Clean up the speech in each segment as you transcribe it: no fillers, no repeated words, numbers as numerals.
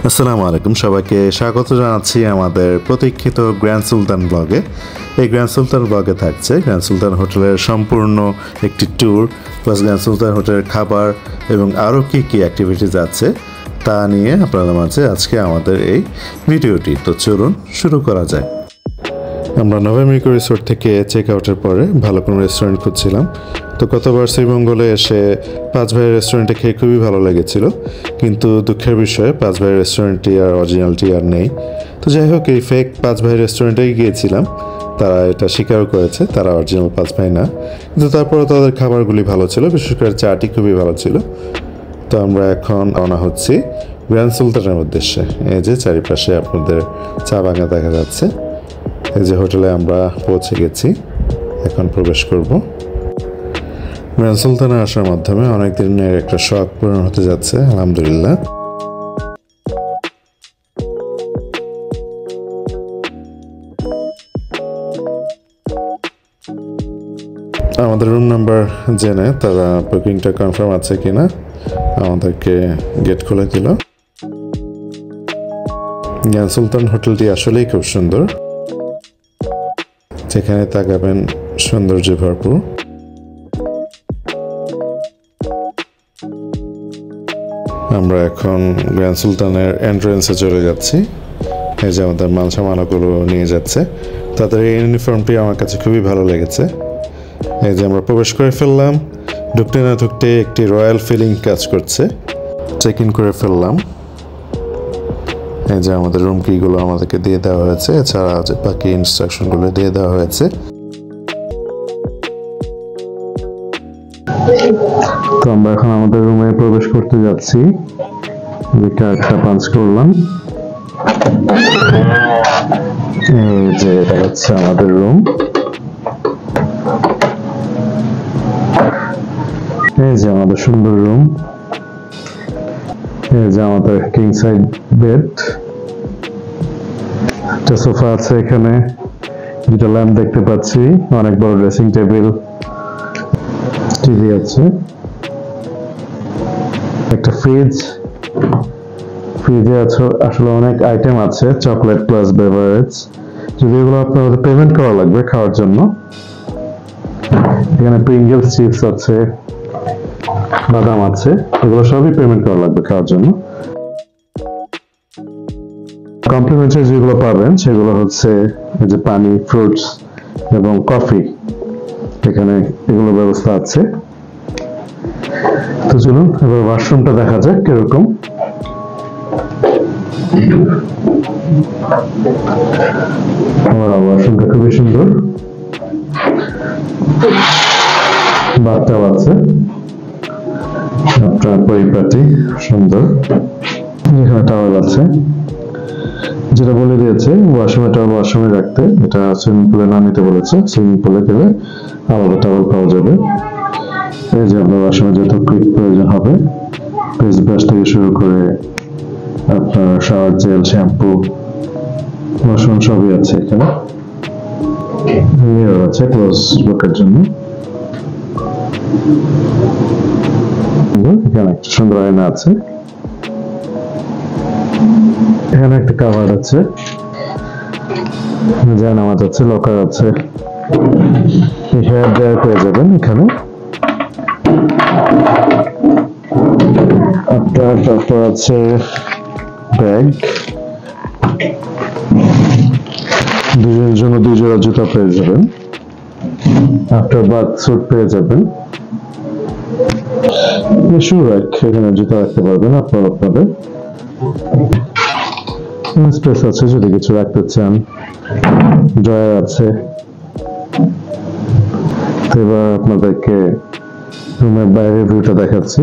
আসসালামু আলাইকুম, সবাইকে স্বাগত জানাচ্ছি আমাদের প্রতীক্ষিত গ্র্যান্ড সুলতান ব্লগে। এই গ্র্যান্ড সুলতান ব্লগে থাকছে গ্র্যান্ড সুলতান হোটেলের সম্পূর্ণ একটি ট্যুর, প্লাস গ্র্যান্ড সুলতান হোটেলের খাবার এবং আরও কী কী অ্যাক্টিভিটিস আছে তা নিয়ে আপনাদের মাঝে আজকে আমাদের এই ভিডিওটি। তো চলুন শুরু করা যায়। আমরা নভেমিকো রিসোর্ট থেকে চেক আউটের পরে ভালো কোনো রেস্টুরেন্ট খুঁজছিলাম। তো গতবার শ্রীমঙ্গলে এসে পাঁচ ভাইয়ের রেস্টুরেন্টে খেয়ে খুবই ভালো লেগেছিল, কিন্তু দুঃখের বিষয়ে পাঁচ ভাইয়ের রেস্টুরেন্টটি আর অরিজিনালটি আর নেই। তো যাই হোক, এই ফেক পাঁচ ভাইয়ের রেস্টুরেন্টেই গিয়েছিলাম, তারা এটা স্বীকার করেছে তারা অরিজিনাল পাঁচ ভাই না, কিন্তু তারপরে তাদের খাবারগুলি ভালো ছিল, বিশেষ করে চাটি খুবই ভালো ছিল। তো আমরা এখন রওনা হচ্ছি গ্র্যান্ড সুলতানের উদ্দেশ্যে। এই যে চারিপাশে আপনাদের চা বাগান দেখা যাচ্ছে। এই যে হোটেলে আমরা পৌঁছে গেছি, এখন প্রবেশ করব। গ্র্যান্ড সুলতানে আসার মাধ্যমে অনেক দিনের একটা শখ পূরণ হতে যাচ্ছে, আলহামদুলিল্লাহ। আমাদের রুম নাম্বার জেনে তারা বুকিংটা কনফার্ম আছে কিনা আমাদেরকে গেট খুলে দিল। গ্র্যান্ড সুলতান হোটেলটি আসলেই খুব সুন্দর, যেখানে তাকাবেন সৌন্দর্যে ভরপুর। আমরা এখন গ্র্যান্ড সুলতানের এন্ট্রেন্সে চলে যাচ্ছি। এই যে আমাদের মাল সামানগুলো নিয়ে যাচ্ছে, তাদের এই ইউনিফর্মটি আমার কাছে খুবই ভালো লেগেছে। এই যে আমরা প্রবেশ করে ফেললাম, ঢুকতে না ঢুকতে একটি রয়্যাল ফিলিং কাজ করছে। চেক ইন করে ফেললাম। এই যে আমাদের রুম কিগুলো আমাদেরকে দিয়ে দেওয়া হয়েছে, এছাড়া যে বাকি ইনস্ট্রাকশনগুলো দিয়ে দেওয়া হয়েছে। তো আমরা এখন আমাদের রুমে প্রবেশ করতে যাচ্ছি। কার্ডটা পাঞ্চ করলাম। এই যে এটা হচ্ছে আমাদের রুম। এই যে আমাদের সুন্দর রুম। এই যে আমাদের কিং সাইড বেড, একটা সোফা আছে এখানে, দুটো ল্যাম্প দেখতে পাচ্ছি, অনেক বড় ড্রেসিং টেবিল, টিভি আছে, একটা ফ্রিজ। ফ্রিজে আছে আসলে অনেক আইটেম আছে, চকলেট প্লাস বেভারেজ। যদি এগুলো আপনাদের পেমেন্ট করা লাগবে খাওয়ার জন্য। এখানে প্রিঙ্গলস চিপস আছে, বাদাম আছে, এগুলো সবই পেমেন্ট করা লাগবে খাওয়ার জন্য। কমপ্লিমেন্টারি যেগুলো পাবেন সেগুলো হচ্ছে এই যে পানি, ফ্রুটস এবং কফি, এখানে এগুলো ব্যবস্থা আছে। তো চলুন এবার ওয়াশরুমটা দেখা যাক কিরকম। ওয়াশরুমটা খুবই সুন্দর, বাথটাব আছে, আপনার পরিপাটি সুন্দর। এখানে টাওয়েল আছে, যেটা বলে দিয়েছে ওয়াশরুমে টাওয়েল ওয়াশরুমে রাখতে, এটা সুইমিং পুলে না নিতে বলেছে। সুইমিং পুলে গেলে আলাদা টাওয়েল পাওয়া যাবে। এই যে আপনার ওয়াশরুমে যত কুইক প্রয়োজন হবে, ফেস ব্রাশ থেকে শুরু করে আপনার শাওয়ার জেল, শ্যাম্পু, ওয়াশরুম সবই আছে এখানে। মিরর আছে ক্লোজ লুকের জন্য। এখানে একটা সুন্দর আয়না আছে, এখানে একটা কাভার আছে, জানামাজ আছে, লকার আছে, হেয়ার ড্রায়ার পেয়ে যাবেন এখানে। আপনার তারপর আছে ব্যাগ, দুজনের জন্য দুই জোড়া জুতা পেয়ে যাবেন। আফটার বাথ স্যুট পেয়ে যাবেন। শু র্যাক, এখানে জুতা রাখতে পারবেন আপনাদের। স্পেস আছে যদি কিছু রাখতে চান, ড্রয়ার আছে। তো এবার আপনাদেরকে রুমের বাইরের ভিউটা দেখাচ্ছি।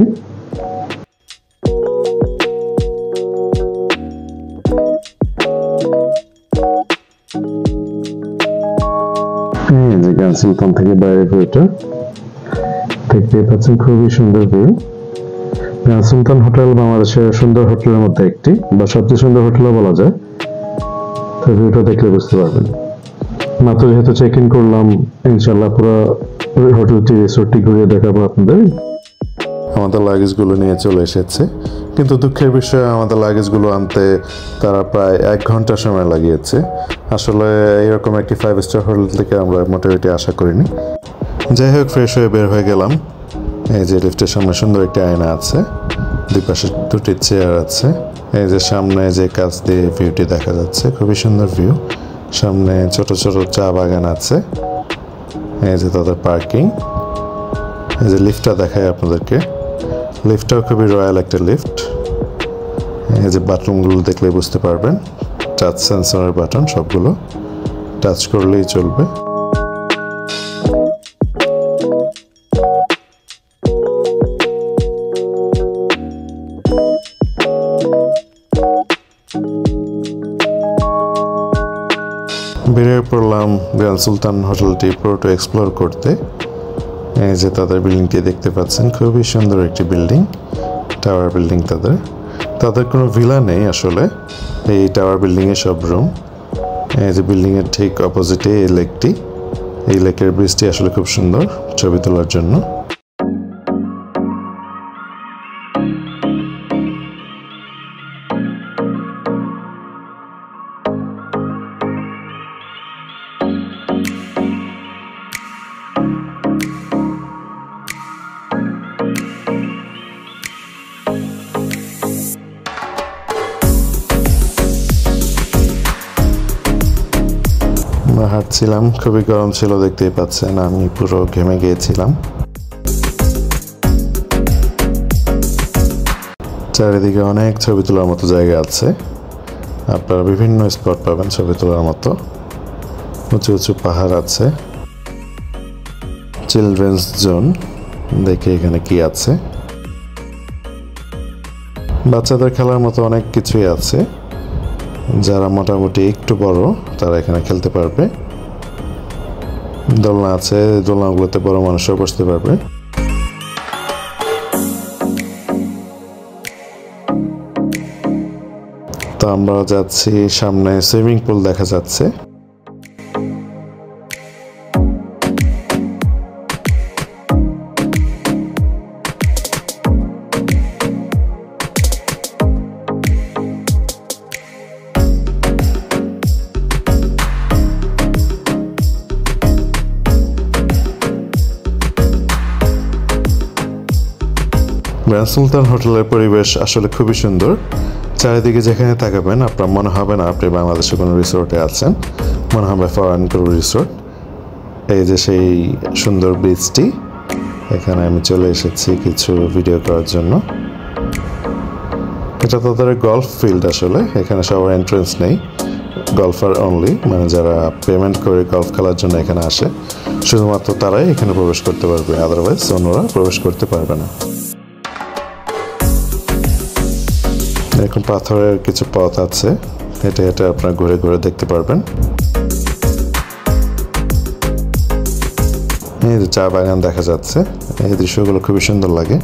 এই যে গ্র্যান্ড সুলতান থেকে বাইরের ভিউটা দেখতে পাচ্ছেন, খুবই সুন্দর ভিউ। গ্র্যান্ড সুলতান হোটেল বাংলাদেশের সুন্দর হোটেলের মধ্যে একটি, বা সবচেয়ে সুন্দর হোটেলও বলা যায়। তো ভিউটা দেখলে বুঝতে পারবেন। মাত্র যেহেতু চেক ইন করলাম, ইনশাল্লাহ পুরো হোটেলটি রিসোর্টটি ঘুরিয়ে দেখাবো আপনাদের। আমাদের লাগেজগুলো নিয়ে চলে এসেছে। কিন্তু দুঃখের বিষয় আমাদের লাগেজগুলো আনতে তারা প্রায় 1 ঘন্টা সময় লাগিয়েছে। আসলে এরকম একটি 5 স্টার হোটেল থেকে আমরা মোটামুটি আশা করিনি। যাই হোক, ফ্রেশ হয়ে বের হয়ে গেলাম। এই যে লিফটের সামনে সুন্দর একটি আয়না আছে, দুই পাশে 2টি চেয়ার আছে। এই যে সামনে যে কাছ দিয়ে ভিউটি দেখা যাচ্ছে, খুবই সুন্দর ভিউ। সামনে ছোট ছোট চা বাগান আছে। এই যে তাদের পার্কিং। এই যে লিফটটা দেখায় আপনাদেরকে, লিফটটাও খুবই রয়্যাল একটা লিফট। এই যে বাথরুমগুলো দেখলে বুঝতে পারবেন, টাচ সেন্সরের বাটন, সবগুলো টাচ করলেই চলবে। বেরিয়ে পড়লাম গ্র্যান্ড সুলতান হোটেলটি পুরোটা এক্সপ্লোর করতে। এই যে তাদের বিল্ডিংটি দেখতে পাচ্ছেন, খুবই সুন্দর একটি বিল্ডিং, টাওয়ার বিল্ডিং। তাদের কোনো ভিলা নেই আসলে, এই টাওয়ার বিল্ডিংয়ে সব রুম। এই যে বিল্ডিংয়ের ঠিক অপোজিটে এই লেকটি, এই লেকের ব্রিজটি আসলে খুব সুন্দর ছবি তোলার জন্য। হাঁটছিলাম, খুবই গরম ছিল, দেখতেই পাচ্ছেন আমি পুরো ঘেমে গিয়েছিলাম। চারিদিকে অনেক ছবি তোলার মতো জায়গা আছে, আপনারা বিভিন্ন স্পট পাবেন ছবি তোলার মতো। উঁচু উঁচু পাহাড় আছে। চিলড্রেন্স জোন, দেখে এখানে কি আছে। বাচ্চাদের খেলার মতো অনেক কিছুই আছে, যারা মোটামুটি একটু বড় তারা এখানে খেলতে পারবে। দোলনা আছে, দোলনাগুলোতে বড় মানুষও বসতে পারবে। তো আমরা যাচ্ছি, সামনে সুইমিং পুল দেখা যাচ্ছে। গ্র্যান্ড সুলতান হোটেলের পরিবেশ আসলে খুবই সুন্দর। চারিদিকে যেখানে তাকাবেন আপনার মনে হবে না আপনি বাংলাদেশে কোনো রিসোর্টে আছেন, মনে হবে ফরেন কোনো রিসোর্ট। এই যে সেই সুন্দর বিচটি, এখানে আমি চলে এসেছি কিছু ভিডিও করার জন্য। এটা তাদের গলফ ফিল্ড, আসলে এখানে সবার এন্ট্রেন্স নেই, গলফার অনলি, মানে যারা পেমেন্ট করে গলফ খেলার জন্য এখানে আসে শুধুমাত্র তারাই এখানে প্রবেশ করতে পারবে, আদারওয়াইজ অন্যরা প্রবেশ করতে পারবে না। এরকম পাথরের কিছু পথ আছে, হেঁটে হেঁটে আপনারা ঘুরে ঘুরে দেখতে পারবেন। এই যে চা বাগান দেখা যাচ্ছে, এই দৃশ্যগুলো খুবই সুন্দর লাগে।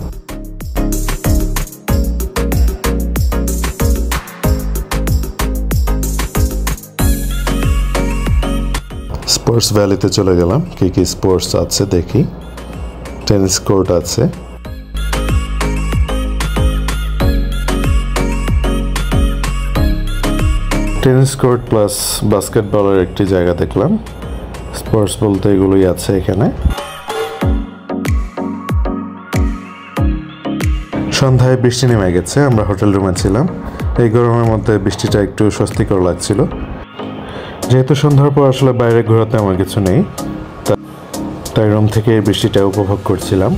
স্পোর্টস ভ্যালিতে চলে গেলাম, কি কি স্পোর্টস আছে দেখি। টেনিস কোর্ট আছে, টেনিস কোর্ট প্লাস বাস্কেটবলের একটি জায়গা দেখলাম। স্পোর্টস বলতে এগুলোই আছে এখানে। সন্ধ্যায় বৃষ্টি নেমে গেছে, আমরা হোটেল রুমে ছিলাম। এই গরমের মধ্যে বৃষ্টিটা একটু স্বস্তিকর লাগছিল। যেহেতু সন্ধ্যার পর আসলে বাইরে ঘোরাতে আমার কিছু নেই, তাই রুম থেকে এই বৃষ্টিটা উপভোগ করছিলাম।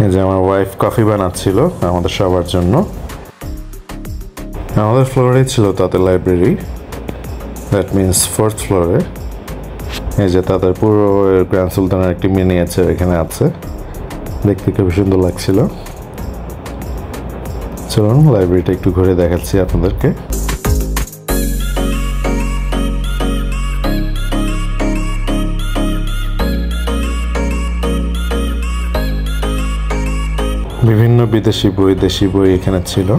এই যে আমার ওয়াইফ কফি বানাচ্ছিল আমাদের সবার জন্য। আমাদের ফ্লোরেই ছিল তাদের লাইব্রেরি, দ্যাট মিনস 4th ফ্লোরে। এই যে তাদের পুরো গ্র্যান্ড সুলতানের একটি মিনিয়েচার এখানে আছে, দেখতে খুবই সুন্দর লাগছিল। চলুন লাইব্রেরিটা একটু ঘুরে দেখাচ্ছি আপনাদেরকে। বিভিন্ন বিদেশি বই, দেশি বই এখানে ছিল।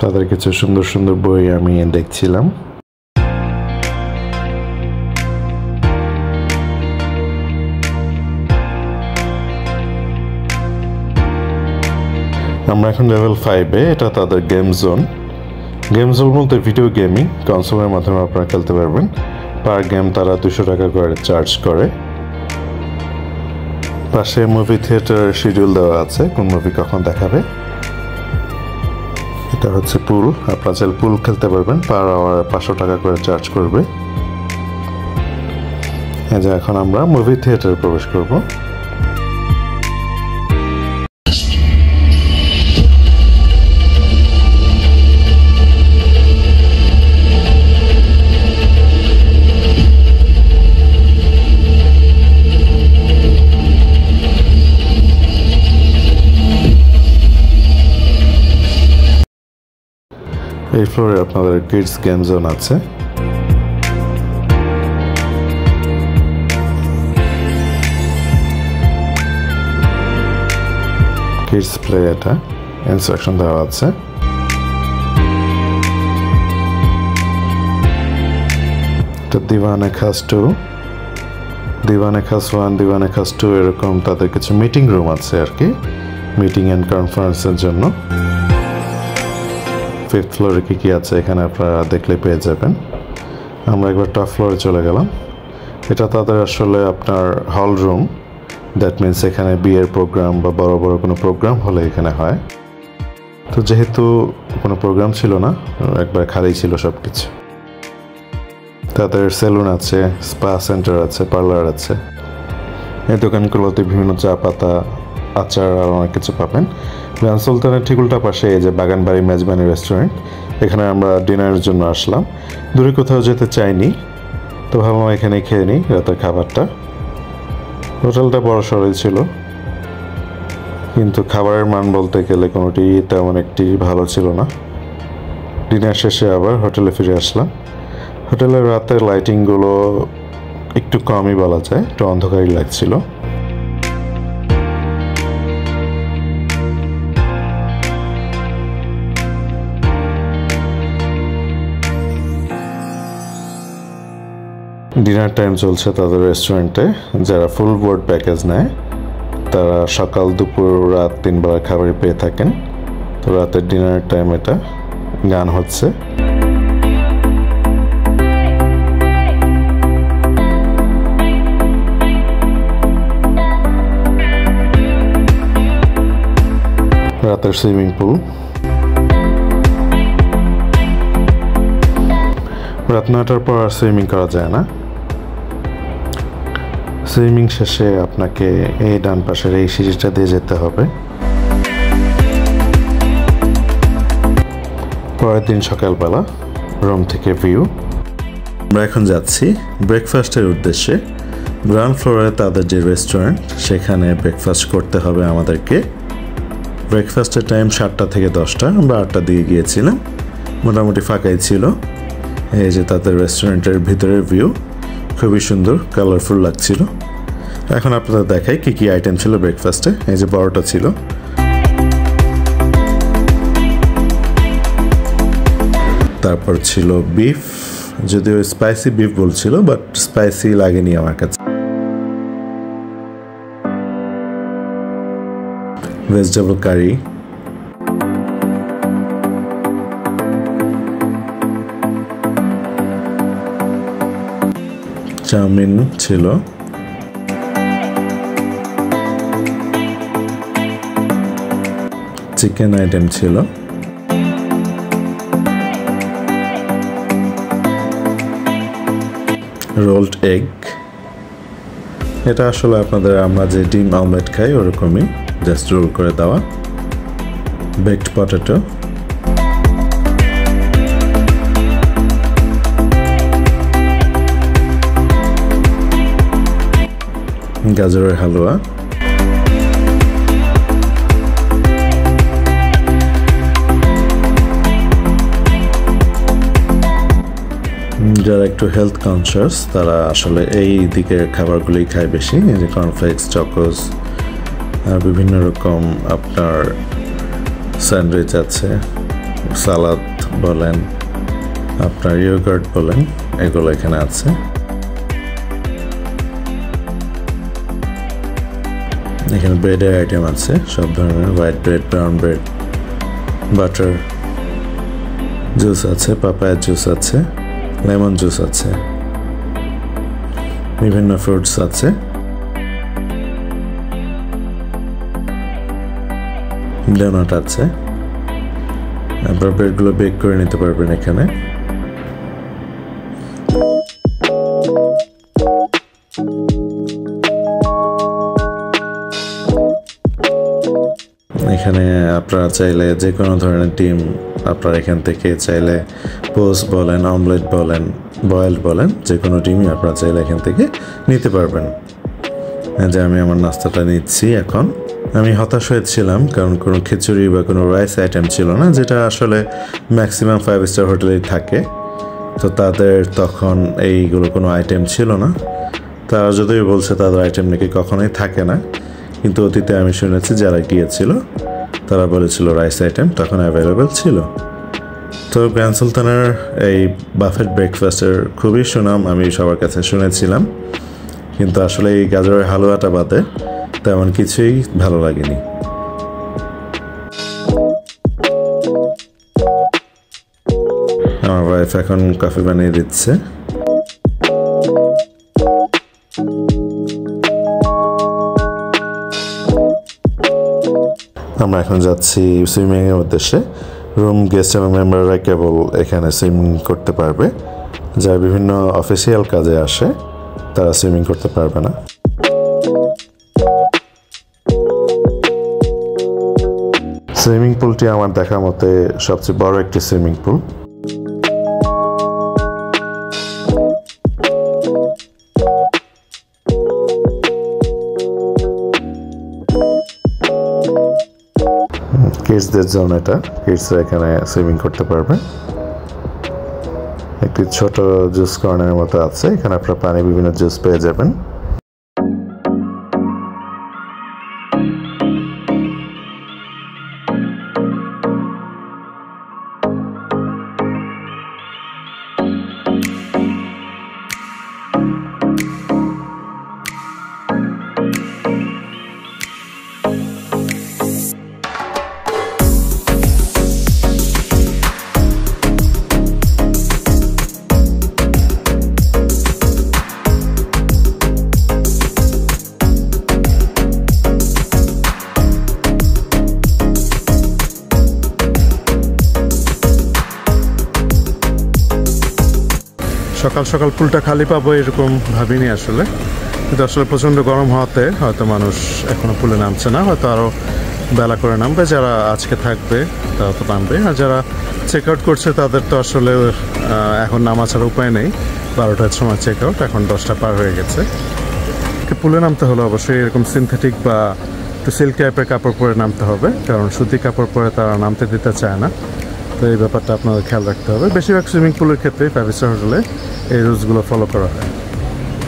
তাদের কিছু সুন্দর সুন্দর বই আমি দেখছিলাম। আমরা এখন লেভেল 5-এ। এটা তাদের গেম জোন। গেম জোন বলতে ভিডিও গেমিং কনসোলের মাধ্যমে আপনারা খেলতে পারবেন। পার গেম তারা 200 টাকা করে চার্জ করে। পাশে মুভি থিয়েটার শিডিউল দেওয়া আছে, কোন মুভি কখন দেখাবে। এটা হচ্ছে পুল, আপনারা চাইলে পুল খেলতে পারবেন, পার আওয়ার 500 টাকা করে চার্জ করবে। এই যে এখন আমরা মুভি থিয়েটারে প্রবেশ করব। এই ফ্লোরে আপনাদের কিডস গেম জোন আছে। কিডস প্লে, এটা ইনস্ট্রাকশন দেওয়া আছে। এটা দিওয়ানে খাস 2, দিওয়ানে খাস 1, দিওয়ানে খাস 2 এরকম তাদের কিছু মিটিং রুম আছে আর কি, মিটিং অ্যান্ড কনফারেন্সের জন্য। 5th ফ্লোরে কি আছে এখানে আপনারা দেখলে পেয়ে যাবেন। আমরা একবার টপ ফ্লোরে চলে গেলাম। এটা তাদের আসলে আপনার হল রুম, দ্যাট মিনস এখানে বিয়ের প্রোগ্রাম বা বড় বড় কোনো প্রোগ্রাম হলে এখানে হয়। তো যেহেতু কোনো প্রোগ্রাম ছিল না, একবার খালি ছিল সব কিছু। তাদের সেলুন আছে, স্পা সেন্টার আছে, পার্লার আছে। এই দোকানগুলোতে বিভিন্ন চা পাতা, আচার আর অনেক কিছু পাবেন। গ্র্যান্ড সুলতানের ঠিক উল্টা পাশে এই যে বাগানবাড়ি মেজবানি রেস্টুরেন্ট, এখানে আমরা ডিনারের জন্য আসলাম। দূরে কোথাও যেতে চাইনি, তো ভাবলাম এখানেই খেয়ে নিই রাতের খাবারটা। হোটেলটা বড় সড়ই ছিল, কিন্তু খাবারের মান বলতে গেলে কোনোটি তেমন একটি ভালো ছিল না। ডিনার শেষে আবার হোটেলে ফিরে আসলাম। হোটেলের রাতের লাইটিংগুলো একটু কমই বলা যায়, একটু অন্ধকারই লাগছিল। ডিনার টাইম চলছে তাদের রেস্টুরেন্টে। যারা ফুল বোর্ড প্যাকেজ নেয় তারা সকাল দুপুর রাত 3 বার খাবার পেয়ে থাকেন। তো রাতের ডিনার টাইম এটা, গান হচ্ছে। রাতের সুইমিং পুল। রাত 9টার পর আর সুইমিং করা যায় না। সুইমিং শেষে আপনাকে এই ডান পাশের এই সিঁড়িটা দিয়ে যেতে হবে। পরের দিন সকালবেলা রুম থেকে ভিউ। আমরা এখন যাচ্ছি ব্রেকফাস্টের উদ্দেশ্যে। গ্রাউন্ড ফ্লোরে তাদের যে রেস্টুরেন্ট, সেখানে ব্রেকফাস্ট করতে হবে আমাদেরকে। ব্রেকফাস্টের টাইম 7টা থেকে 10টা, আমরা 8টা দিয়ে গিয়েছিলাম, মোটামুটি ফাঁকাই ছিল। এই যে তাদের রেস্টুরেন্টের ভিতরের ভিউ, খুবই সুন্দর, কালারফুল লাগছিল। এখন আপনাদের দেখাই কি কি আইটেম ছিল ব্রেকফাস্টে। এই যে বড়টা ছিল, তারপর ছিল বিফ, যদিও স্পাইসি বিফ বলছিল, বাট স্পাইসি লাগেনি আমার কাছে। ভেজিটেবল কারি, চাউমিন ছিল, চিকেন আইটেম ছিল, রোলড এগ, এটা আসলে আপনাদের আমরা যে ডিম অমলেট খাই ওরকমই, জাস্ট রোল করে দেওয়া, বেকড পটেটো, গাজরের হালুয়া, যারা একটু হেলথ কনসিয়াস তারা আসলে এই দিকের খাবারগুলোই খায় বেশি। এই যে কর্নফ্লেক্স, চকোস, বিভিন্ন রকম আপনার স্যান্ডউইচ আছে, সালাদ বলেন, আপনার ইয়োগার্ট বলেন, এগুলো এখানে আছে। এখানে ব্রেডের আইটেম আছে সব ধরনের, white bread, brown bread, butter juice আছে, পাপায়া জুস আছে, লেমন জুস আছে, বিভিন্ন ফ্রুটস আছে, ডোনাট আছে। আপনার ব্রেডগুলো বেক করে নিতে পারবেন এখানে। এখানে আপনারা চাইলে যে কোনো ধরনের ডিম আপনারা এখান থেকে চাইলে পোস্ট বলেন, অমলেট বলেন, বয়েলড বলেন, যে কোনো ডিমই আপনারা চাইলে এখান থেকে নিতে পারবেন। যে আমি আমার নাস্তাটা নিচ্ছি এখন। আমি হতাশ হয়েছিলাম কারণ কোনো খিচুড়ি বা কোনো রাইস আইটেম ছিল না, যেটা আসলে ম্যাক্সিমাম 5 স্টার হোটেলেই থাকে। তো তাদের তখন এইগুলো কোনো আইটেম ছিল না। তারা যদিও বলছে তাদের আইটেম নাকি কখনোই থাকে না, কিন্তু অতীতে আমি শুনেছি যারা গিয়েছিল তারা বলেছিল রাইস আইটেম তখন অ্যাভেলেবেল ছিল। তো গ্র্যান্ড সুলতানের এই বাফেট ব্রেকফাস্টের খুবই সুনাম আমি সবার কাছে শুনেছিলাম, কিন্তু আসলে এই গাজরের হালুয়াটা বাদে তেমন কিছুই ভালো লাগেনি। আমার ওয়াইফ এখন কফি বানিয়ে দিচ্ছে। আমরা এখন যাচ্ছি সুইমিংয়ের উদ্দেশ্যে। রুম গেস্ট এবং মেম্বাররা কেবল এখানে সুইমিং করতে পারবে, যারা বিভিন্ন অফিসিয়াল কাজে আসে তারা সুইমিং করতে পারবে না। সুইমিং পুলটি আমার দেখা মতে সবচেয়ে বড় একটি সুইমিং পুল। কিডসদের জন্য এটা, কিডসরা এখানে সুইমিং করতে পারবে। একটি ছোট জুস কর্নারের মতো আছে, এখানে আপনারা পানি বিভিন্ন জুস পেয়ে যাবেন। সকাল সকাল পুলটা খালি পাবো এরকম ভাবিনি আসলে, কিন্তু আসলে প্রচণ্ড গরম হওয়াতে হয়তো মানুষ এখনও পুলে নামছে না, হয়তো আরও বেলা করে নামবে। যারা আজকে থাকবে তারা তো নামবে, আর যারা চেক আউট করছে তাদের তো আসলে এখন নামা ছাড়া উপায় নেই। 12টার সময় চেক আউট, এখন 10টা পার হয়ে গেছে। পুলে নামতে হলে অবশ্যই এরকম সিনথেটিক বা একটু সিল্ক টাইপের কাপড় পরে নামতে হবে, কারণ সুতি কাপড় পরে তারা নামতে দিতে চায় না। তো এই ব্যাপারটা আপনাদের খেয়াল রাখতে হবে। বেশিরভাগ সুইমিং পুলের ক্ষেত্রে 5 স্টার হোটেলে এই রুলসগুলো ফলো করা হয়।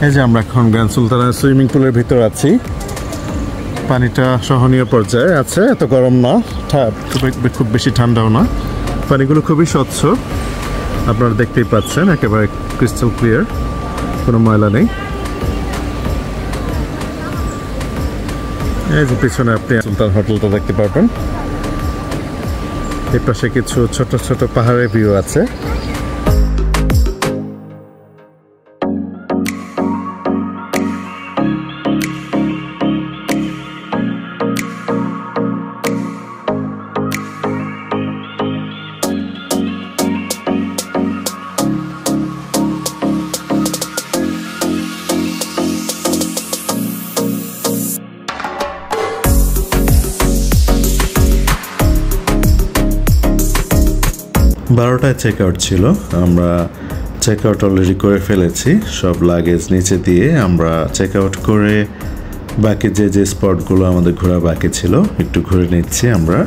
এই যে আমরা এখন গ্র্যান্ড সুলতানের সুইমিং পুলের ভিতর আছি। পানিটা সহনীয় পর্যায়ে আছে, এত গরম না, খুব বেশি ঠান্ডাও না। পানিগুলো খুবই স্বচ্ছ, আপনারা দেখতেই পাচ্ছেন, একেবারে ক্রিস্টাল ক্লিয়ার, কোনো ময়লা নেই। এই যে পিছনে আপনি সুলতান হোটেলটা দেখতে পারবেন। এর পাশে কিছু ছোট ছোট পাহাড়ের ভিউ আছে। বারোটায় চেক আউট ছিল, আমরা চেক আউট অলরেডি করে ফেলেছি। সব লাগেজ নিচে দিয়ে আমরা চেক আউট করে বাকি যে স্পটগুলো আমাদের ঘোরা বাকি ছিল একটু ঘুরে নিচ্ছি আমরা।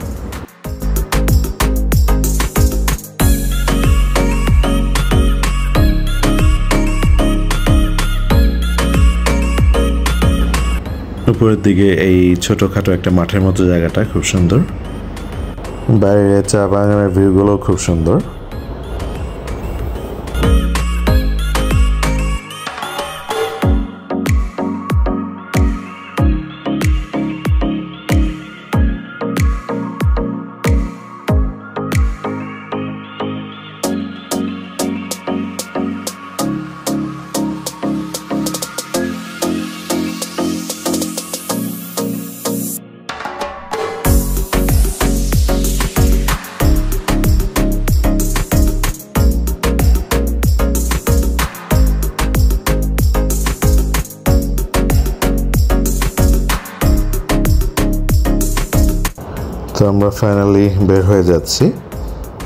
উপরের দিকে এই ছোটখাটো একটা মাঠের মতো জায়গাটা খুব সুন্দর, বাইরে চা বাগানের ভিউগুলো খুব সুন্দর। তো আমরা ফাইনালি বের হয়ে যাচ্ছি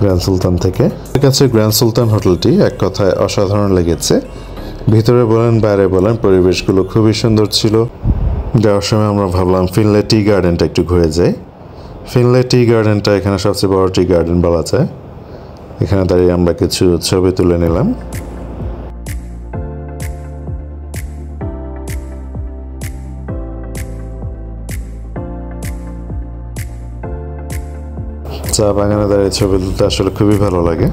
গ্র্যান্ড সুলতান থেকে। আমার কাছে গ্র্যান্ড সুলতান হোটেলটি এক কথায় অসাধারণ লেগেছে। ভিতরে বলেন বাইরে বলেন পরিবেশগুলো খুবই সুন্দর ছিল। যাওয়ার সময় আমরা ভাবলাম ফিনলে টি গার্ডেনটা একটু ঘুরে যাই। ফিনলে টি গার্ডেনটা এখানে সবচেয়ে বড় টি গার্ডেন বলা যায়। এখানে দাঁড়িয়ে আমরা কিছু ছবি তুলে নিলাম। চা বাগানে দাঁড়িয়ে ছবি তুলতে আসলে খুবই ভালো লাগে।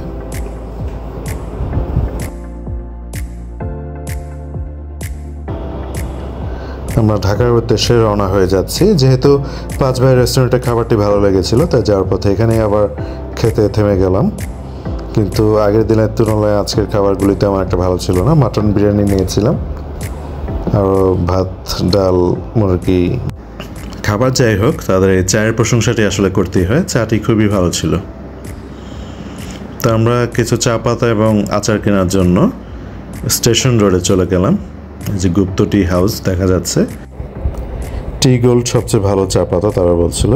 আমরা ঢাকার উদ্দেশ্যে রওনা হয়ে যাচ্ছি। যেহেতু 5 ভাই রেস্টুরেন্টে খাবারটি ভালো লেগেছিল, তাই যাওয়ার পথে এখানেই আবার খেতে থেমে গেলাম। কিন্তু আগের দিনের তুলনায় আজকের খাবারগুলি তেমন একটা ভালো ছিল না। মাটন বিরিয়ানি নিয়েছিলাম, আরও ভাত, ডাল, মুরগি। খাবার যাই হোক, তাদের এই চায়ের প্রশংসাটি আসলে করতেই হয়। চাটি খুবই ভালো ছিল। তা আমরা কিছু চা পাতা এবং আচার কেনার জন্য স্টেশন রোডে চলে গেলাম। এই যে গুপ্ত টি হাউস দেখা যাচ্ছে। টি গোল্ড সবচেয়ে ভালো চা পাতা তারা বলছিল,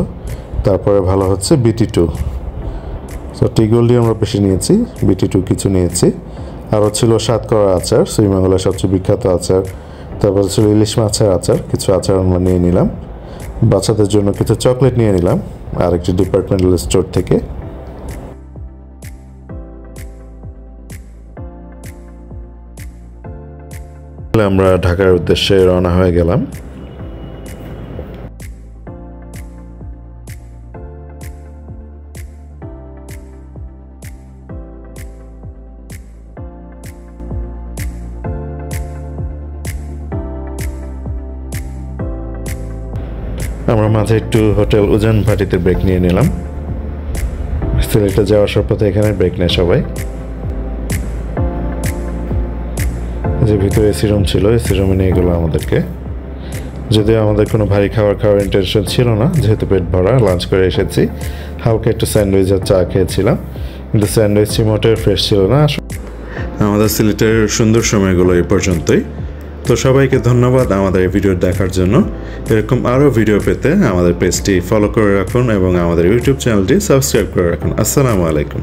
তারপরে ভালো হচ্ছে BT2। তো টি গোল্ডই আমরা বেশি নিয়েছি, BT2 কিছু নিয়েছি। আরও ছিল সাতকরা আচার, শ্রীমঙ্গলের সবচেয়ে বিখ্যাত আচার। তারপর ছিল ইলিশ মাছের আচার, কিছু আচার আমরা নিয়ে নিলাম। বাচ্চাদের জন্য কিছু চকলেট নিয়ে নিলাম আরেকটি ডিপার্টমেন্টাল স্টোর থেকে। আমরা ঢাকার উদ্দেশ্যে রওনা হয়ে গেলাম। আমরা মাঝে একটু হোটেল উজান ভাটিতে ব্রেক নিয়ে নিলাম। সিলেটে যাওয়ার সব পথে এখানে ব্রেক নেয় সবাই। যে ভিতরে এসি রুম ছিল, এসি রুমে নিয়ে গেলো আমাদেরকে। যদিও আমাদের কোনো ভারী খাওয়ার ইন্টেনশন ছিল না, যেহেতু পেট ভরা লাঞ্চ করে এসেছি। হালকা একটু স্যান্ডউইচ আর চা খেয়েছিলাম, কিন্তু স্যান্ডউইচটি মোটেও ফ্রেশ ছিল না। আমাদের সিলেটের সুন্দর সময়গুলো এই পর্যন্তই। তো সবাইকে ধন্যবাদ আমাদের এই ভিডিও দেখার জন্য। এরকম আরও ভিডিও পেতে আমাদের পেজটি ফলো করে রাখুন এবং আমাদের ইউটিউব চ্যানেলটি সাবস্ক্রাইব করে রাখুন। আসসালামু আলাইকুম।